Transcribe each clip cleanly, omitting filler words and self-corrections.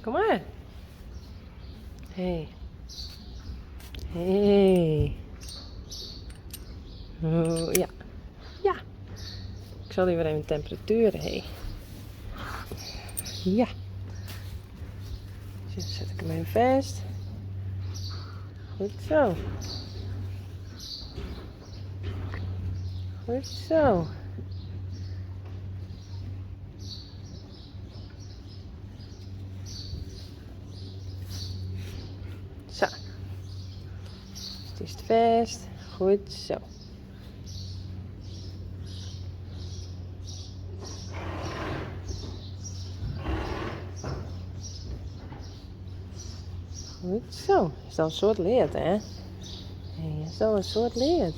Kom maar. Hey. Hey. Oh, ja. Ja. Ik zal hier weer even temperaturen. Hey. Ja. Zo, zet ik hem even vast. Goed zo. Goed zo. Zo. Het is vast. Goed zo. Goed zo. Is dat een soort leert, hè? Hey, is dat een soort leert?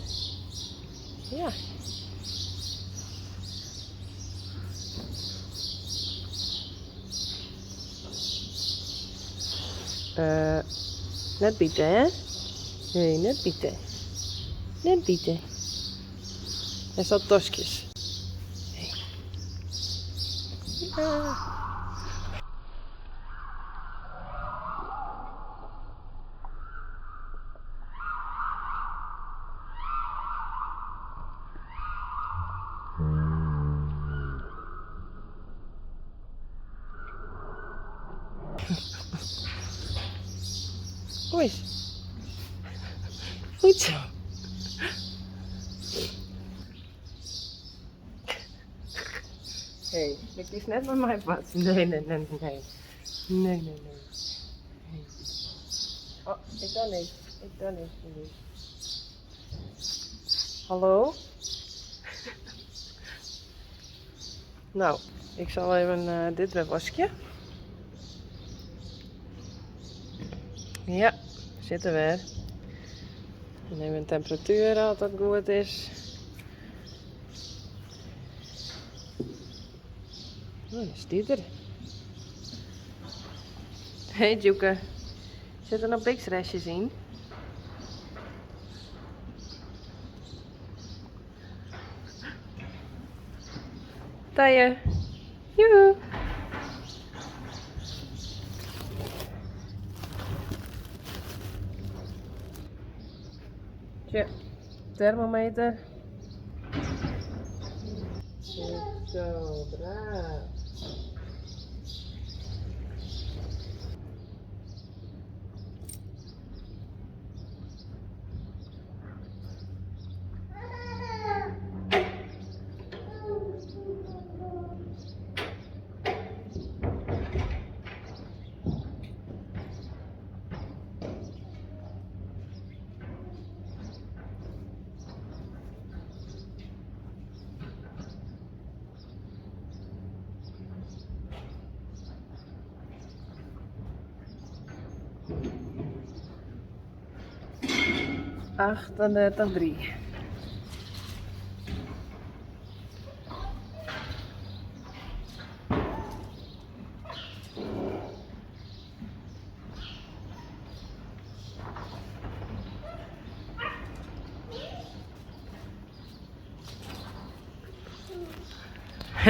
Ja. Net bieten, hè? Nee, net bieten. Net bieten. En zo tosjes. Hey. Ja. Kom eens. Goed zo. Hé, ik kies net met mijn pad. Nee. Nee. Oh, ik kan niet. Hallo? Nou, ik zal even dit weer wasken. Ja, zit er weer. En even een temperatuur als dat goed is. Oh, is die er? Hey Joeke, zit er nog biksrestjes in? Tije, joehoe! Tja, thermometer. Zo, braaf. Achtendertig 3.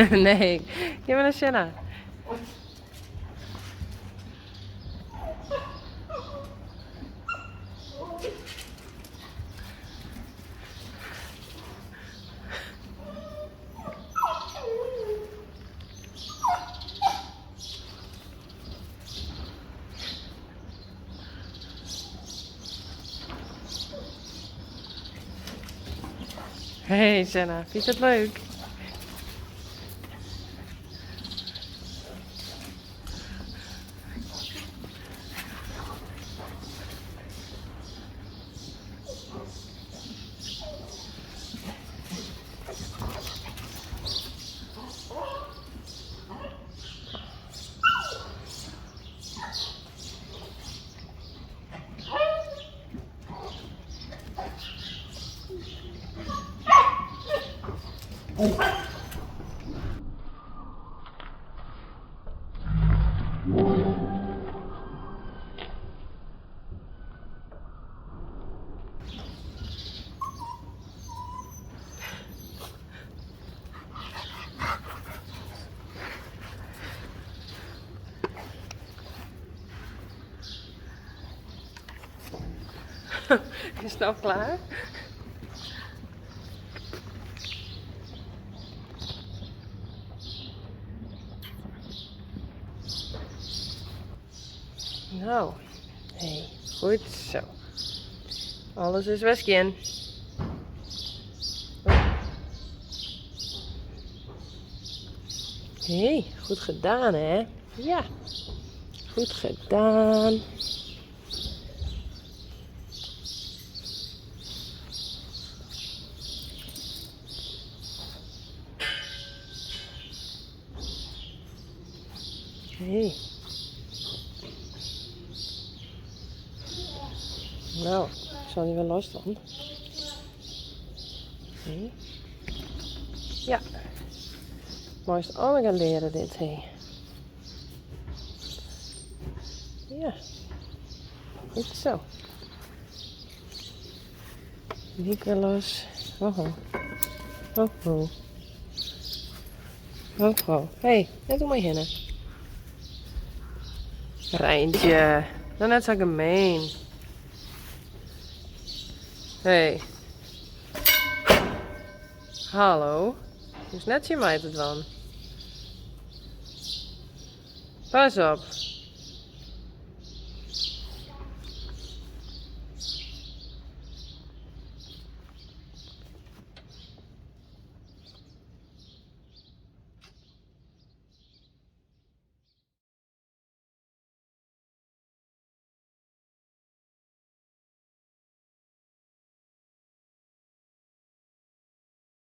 Nee, je bent een Shanna. Hey Shanna, vind je het leuk? Is het nou klaar? Nou, hey, goed zo. Alles is weggaan. Hey, goed gedaan hè? Ja, goed gedaan. Hey. Nou, zal die wel los dan? Hey. Ja. Maar is het allemaal gaan leren dit, hé. Ja. Goed zo. Nicolas. Oh oh. Oh oh. Oh oh. Hé, net doe maar hinnen. Rijntje. Dan net zo gemeen. Hé. Hallo. Dus net zien mij het dan. Pas op.